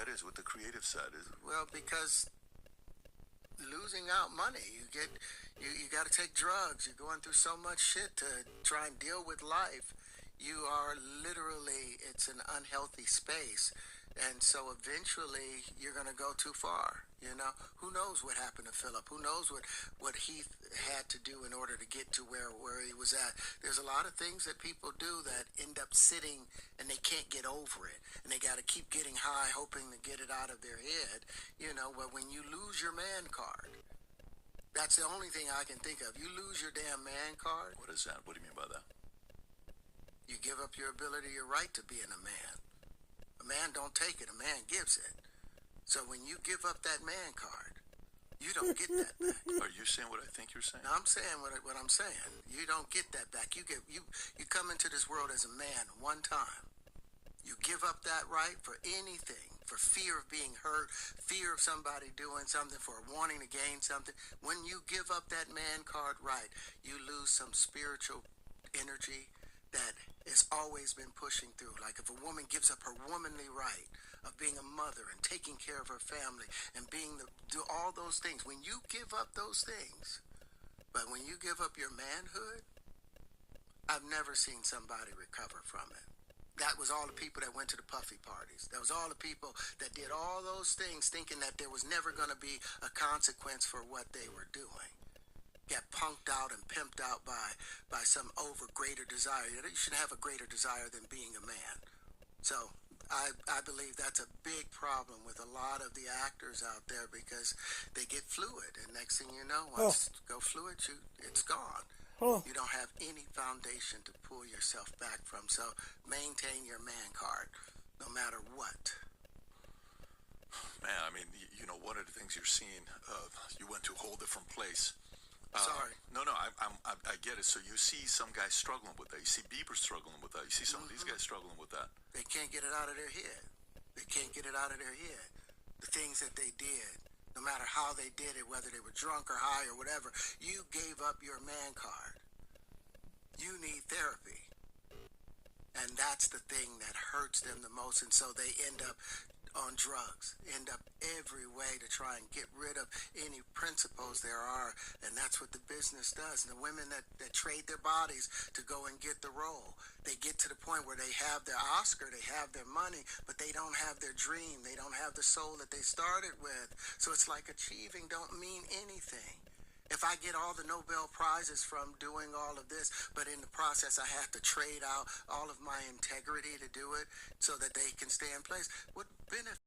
that is with the creative side? Is Well, because losing out money, you got to take drugs. You're going through so much shit to try and deal with life. You are literally, it's an unhealthy space. And so eventually you're going to go too far. Who knows what happened to Philip? Who knows what Heath had to do in order to get to where he was at? There's a lot of things that people do that end up sitting and they can't get over it. And they got to keep getting high, hoping to get it out of their head. But when you lose your man card, that's the only thing I can think of. You lose your damn man card, what is that? What do you mean by that? you give up your ability, your right to being a man. A man don't take it, a man gives it. So when you give up that man card, you don't get that back. Are you saying what I think you're saying? Now, I'm saying what I'm saying. You don't get that back. You come into this world as a man one time. You give up that right for anything, for fear of being hurt, fear of somebody doing something, for wanting to gain something. When you give up that man card right, you lose some spiritual energy that has always been pushing through. Like if a woman gives up her womanly right of being a mother and taking care of her family and do all those things, when you give up those things, but when you give up your manhood, I've never seen somebody recover from it. That was all the people that went to the puffy parties. That was all the people that did all those things thinking that there was never going to be a consequence for what they were doing. Got punked out and pimped out by some greater desire. You shouldn't have a greater desire than being a man. So I believe that's a big problem with a lot of the actors out there because they get fluid. And next thing you know, once you go fluid, it's gone. You don't have any foundation to pull yourself back from. So maintain your man card, no matter what. Man, I mean, one of the things you're seeing, you went to a whole different place. Sorry. No, I get it. So you see some guys struggling with that. You see Bieber struggling with that. You see some of these guys struggling with that. They can't get it out of their head. They can't get it out of their head. The things that they did, no matter how they did it, whether they were drunk or high or whatever, you gave up your man card. You need therapy. And that's the thing that hurts them the most. And so they end up on drugs, end up every way to try and get rid of any principles there are. And that's what the business does. And the women that trade their bodies to go and get the role, they get to the point where they have their Oscar, they have their money, but they don't have their dream. They don't have the soul that they started with. So it's like achieving don't mean anything. If I get all the Nobel Prizes from doing all of this, but in the process I have to trade out all of my integrity to do it so that they can stay in place, what benefit?